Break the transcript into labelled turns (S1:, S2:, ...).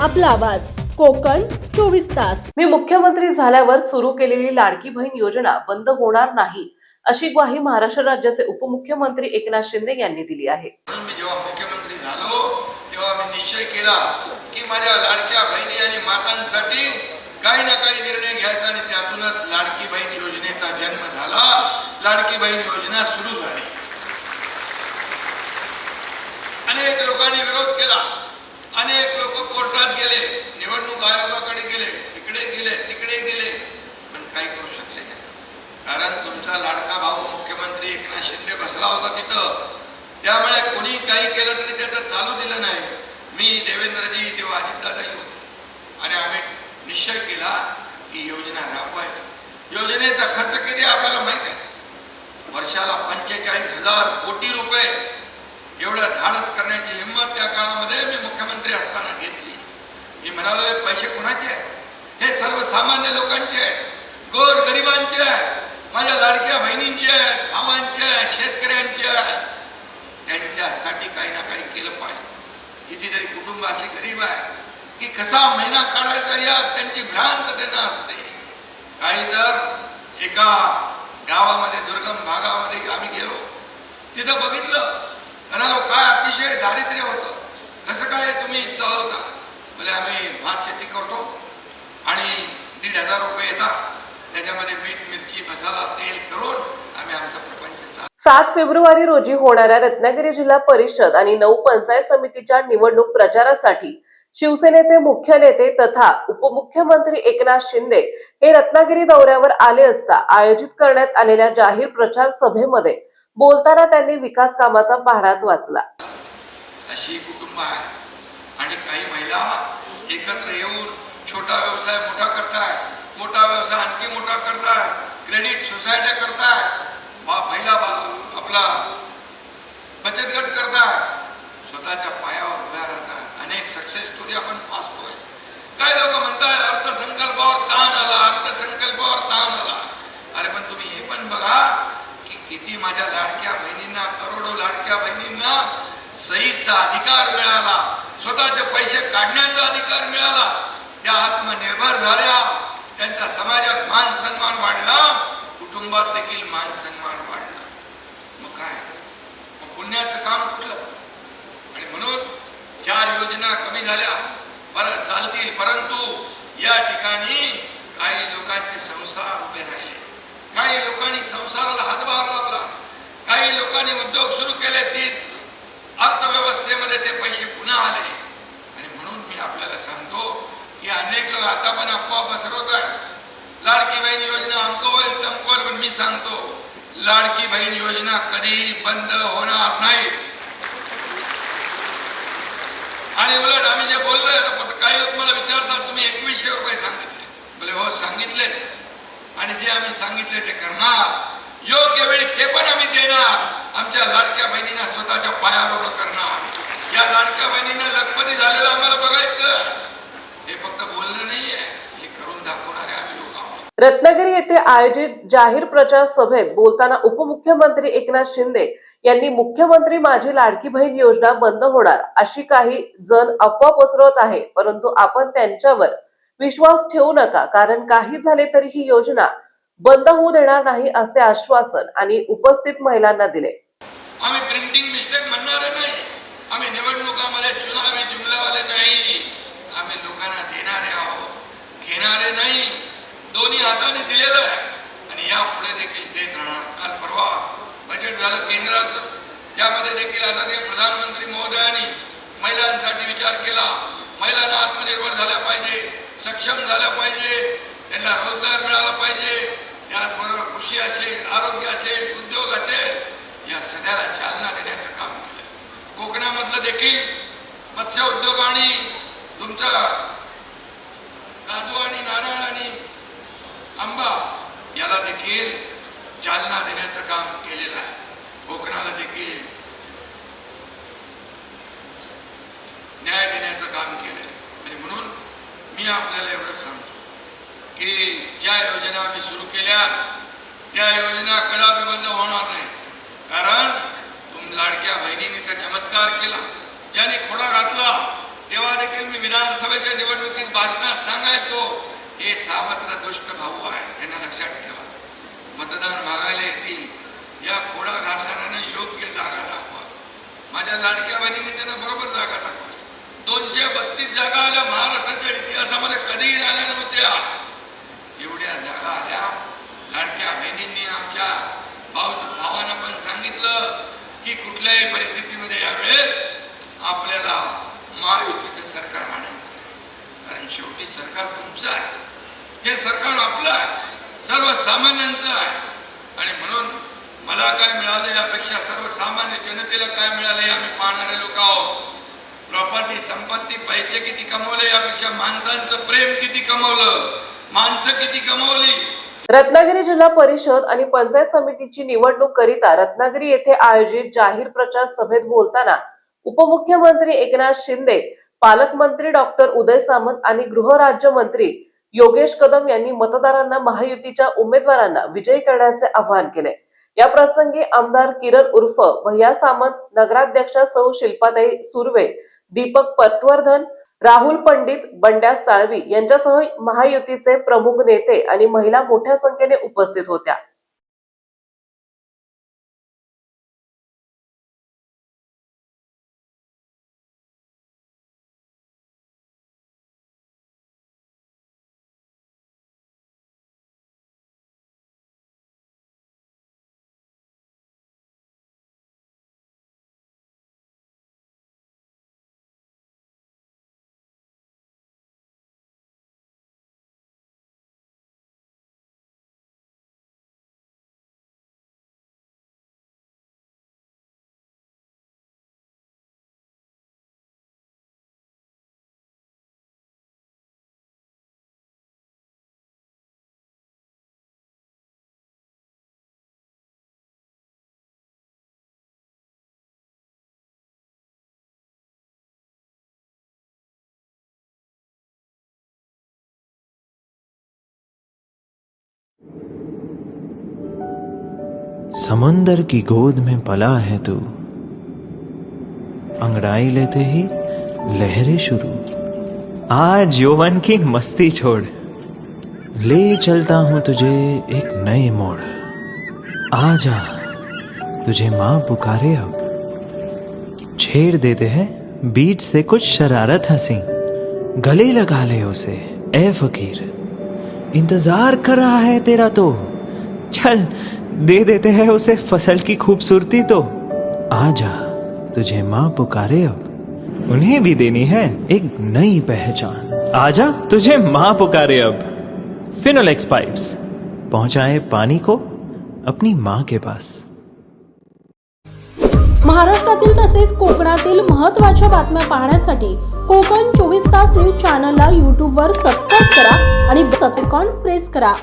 S1: आपला आवाज कोकण 24 तास।
S2: मी मुख्यमंत्री झाल्यावर सुरू केलेली लाडकी बहीण योजना बंद होणार नाही अशी ग्वाही महाराष्ट्र राज्याचे उपमुख्यमंत्री एकनाथ शिंदे यांनी दिली आहे।
S3: मी जेव्हा मुख्यमंत्री झालो तेव्हा मी निश्चय केला की माझ्या लाडक्या बहिणी आणि मातांसाठी काही ना काही निर्णय घ्यायचा आणि त्यातूनच लाडकी बहीण योजनेचा जन्म झाला। लाडकी बहीण योजना सुरू झाली। अनेक लोकांनी विरोध केला, अनेक लोक कोर्टात गेले, निवडणूक आयोगाकडे गेले, इकडे गेले तिकडे गेले, पण काही करू शकले नाही। कारण तुमचा लाडका भाऊ मुख्यमंत्री एकनाथ शिंदे बसला होता तिथं, त्यामुळे कोणी काही केलं तरी त्याचं चालू दिलं नाही। मी देवेंद्रजी तेव्हा अजितदादाही होते आणि आम्ही निश्चय केला की योजना राबवायची। योजनेचा खर्च किती आपल्याला माहित आहे, वर्षाला 45,000 कोटी रुपये एवढं धाडस करण्याची हिंमत त्या काळामध्ये मी मुख्यमंत्री असताना घेतली। मी म्हणालो हे पैसे कोणाचे आहेत? हे सर्वसामान्य लोकांचे आहेत, गोर गरिबांचे आहेत, माझ्या लाडक्या बहिणींचे आहेत, भावांचे आहेत, शेतकऱ्यांचे आहेत। त्यांच्यासाठी काही ना काही केलं पाहिजे। कितीतरी कुटुंब असे गरीब आहे की कसा महिना काढायचा या त्यांची भ्रांत त्यांना असते। काही तर एका गावामध्ये दुर्गम भागामध्ये आम्ही गेलो, तिथं बघितलं, म्हणालो काय अतिशय दारिद्र्य होतं, कसं काय तुम्ही चालवता? म्हणजे आम्ही भात शेती करतो आणि 1,500 रुपये येतात, त्याच्यामध्ये मीठ मिरची मसाला तेल करून आम्ही आमचा प्रपंच चालवतो।
S2: 7 फेब्रुवारी रोजी होणाऱ्या रत्नागिरी जिल्हा परिषद आणि 9 पंचायत समितीच्या निवडणूक प्रचारासाठी शिवसेनेचे मुख्य नेते तथा उपमुख्यमंत्री एकनाथ शिंदे हे रत्नागिरी दौऱ्यावर आले असता आयोजित करण्यात आलेल्या जाहीर प्रचार सभेमध्ये बोलताना त्यांनी विकास कामाचा पहाडाच वाचला।
S3: अशी कुटुंब आहे आणि काही महिला एकत्र येऊन छोटा व्यवसाय मोठा करतायत, मोठा व्यवसाय आणखी मोठा करतायत, क्रेडिट सोसायटी करतायत, महिला आपला बचत गट करतायत, स्वतःच्या पायावर उभ्या राहतात। अनेक सक्सेस स्टोरी आपण पाहतोय। काही लोक म्हणतात अर्थसंकल्पावर ताण आला, अर्थसंकल्पावर ताण आला। अरे पण तुम्ही हे पण बघा की किती माझ्या लाडक्या बहिणींना, करोडो लाडक्या बहिणींना सहीचा अधिकार मिळाला, स्वतःचे पैसे काढण्याचा अधिकार मिळाला, त्या आत्मनिर्भर झाल्या, त्यांचा समाजात मान सन्मान वाढला, कुटुंबात देखील मान सन्मान वाढला। मग काय, मग पुण्याचं काम कुठलं? आणि म्हणून 4 योजना कमी झाल्या, परत चालतील, परंतु या ठिकाणी काही लोकांचे संसार उभे राहिले, काही लोकांनी संसाराला हातभार लावला, काही लोकांनी उद्योग सुरू केले, तीच अर्थव्यवस्थेमध्ये ते पैसे पुन्हा आले। आणि म्हणून मी आपल्याला सांगतो की अनेक लोक आता पण अफवा पसरवत आहेत, लाडकी बहीण योजना अमक होईल तमक होईल, पण मी सांगतो लाडकी बहीण योजना कधी बंद होणार नाही। आणि उलट आम्ही जे बोललोय, काही लोक मला विचारतात तुम्ही 2100 रुपये सांगितले, बोले हो सांगितले, आणि जे आम्ही सांगितले ते करणार, योग्य वेळी ते पण आम्ही देणार। आमच्या लाडक्या बहिणींना स्वतःच्या पायावर उभं करणार। या लाडक्या बहिणींना लखपती झालेलं आम्हाला बघायचं, हे फक्त बोलणं नाहीये, हे करून दाखवणारे आम्ही लोक आहोत।
S2: रत्नागिरी येथे आयोजित जाहीर प्रचार सभेत बोलताना उपमुख्यमंत्री एकनाथ शिंदे यांनी मुख्यमंत्री माझी लाडकी बहीण योजना बंद होणार अशी काही जण अफवा पसरवत आहे, परंतु आपण त्यांच्यावर विश्वास ठेवू नका, कारण काही झाले तरी ही योजना बंद होऊ देणार नाही असे आश्वासन आणि उपस्थित महिलांना दिले।
S3: आम्ही प्रिंटिंग मिस्टेक म्हणणारे नाही, आम्ही निवडणुकामध्ये चुनावी जुमलावाले नाही, आम्ही लोकांना देणारे आहोत, घेणारे नाही। दोन्ही हाताने दिलेलं आहे आणि यापुढे देखील देत राहणार। काल परवा बजेट झालं केंद्राचं, त्यामध्ये देखील आदरणीय प्रधानमंत्री महोदयांनी महिलांसाठी विचार केला। महिलांना आत्मनिर्भर झाल्या पाहिजे, सक्षम झाल्या पाहिजे, त्यांना रोजगार मिळाला पाहिजे, त्याचबरोबर कृषी असेल, आरोग्य असेल, उद्योग असेल, या सगळ्याला चालना देण्याचं काम केलं। कोकणामधलं देखील मत्स्य उद्योग आणि तुमचा काजू आणि नारळ आणि आंबा याला देखील चालना देण्याचं काम केलेलं आहे। कोकणाला देखील न्याय देण्याचं काम केलंय। आणि म्हणून मी आपल्याला एवढं सांगतो की ज्या योजना आम्ही सुरू केल्या त्या योजना कदापि बंद होणार नाही, कारण लाडक्या बहिणीने त्या चमत्कार केला, ज्याने खोडा घातला तेव्हा देखील मी विधानसभेच्या निवडणुकीत भाषणात सांगायचो, हे सावत्र दुष्ट भाऊ आहे, त्यांना लक्षात ठेवा. मतदान मागायला येतील, या खोडा घालणाऱ्यांना योग्य जागा दाखवा. माझ्या लाडक्या बहिणींनी त्यांना बरोबर जागा दाखवली. 232 जागा आल्या. महाराष्ट्राच्या इतिहासामध्ये कधीही झाल्या नव्हत्या. एवढ्या जागा आल्या. लाडक्या बहिणींनी आमच्या भावांना पण सांगितलं की कुठल्याही परिस्थितीमध्ये यावेळेस आपल्याला महायुतीचं सरकार आणायचं, कारण शेवटी सरकार तुमचं आहे, हे सरकार आपलं आहे, सर्वसामान्यांचं आहे. आणि म्हणून मला काय मिळालं यापेक्षा सर्वसामान्य जनतेला काय मिळालं हे आम्ही पाहणारे लोक आहोत. प्रॉपर्टी, संपत्ती, पैसे किती कमवले यापेक्षा माणसांचं प्रेम किती कमवलं, माणसं किती कमवली.
S2: रत्नागिरी जिल्हा परिषद आणि पंचायत समितीची निवडणूक करिता रत्नागिरी येथे आयोजित जाहीर प्रचार सभेत बोलताना उपमुख्यमंत्री एकनाथ शिंदे, पालकमंत्री डॉक्टर उदय सामंत आणि गृहराज्यमंत्री योगेश कदम यांनी मतदारांना महायुतीच्या उमेदवारांना विजयी करण्याचे आवाहन केले. या प्रसंगी आमदार किरण उर्फ भैया सामंत, नगराध्यक्षा सौ शिल्पाताई सुर्वे, दीपक पटवर्धन, राहुल पंडित, बंड्या साळवी यांच्यासह महायुतीचे प्रमुख नेते आणि महिला मोठ्या संख्येने उपस्थित होत्या.
S4: समंदर की गोद में पला है तू, अंगड़ाई लेते ही लहरें शुरू. आज यौवन की मस्ती छोड़, ले चलता हूं तुझे एक नए मोड़. आजा तुझे माँ पुकारे अब, छेड़ देते हैं बीच से कुछ शरारत हंसी. गले लगा ले उसे ए फकीर, इंतजार कर रहा है तेरा तो. चल दे देते हैं उसे फसल की खूबसूरती तो. आजा तुझे माँ पुकारे अब, उन्हें भी देनी है एक नई पहचान. आजा तुझे माँ पुकारे अब. फिनोलेक्स पाइप्स पहुंचाए पानी को अपनी माँ के पास.
S1: महाराष्ट्रातील तसेच कोकणातील महत्त्वाच्या बातम्या पाहण्यासाठी कोकण 24 तास न्यूज चॅनलला YouTube वर सबस्क्राईब करा आणि बेल आयकॉन प्रेस करा.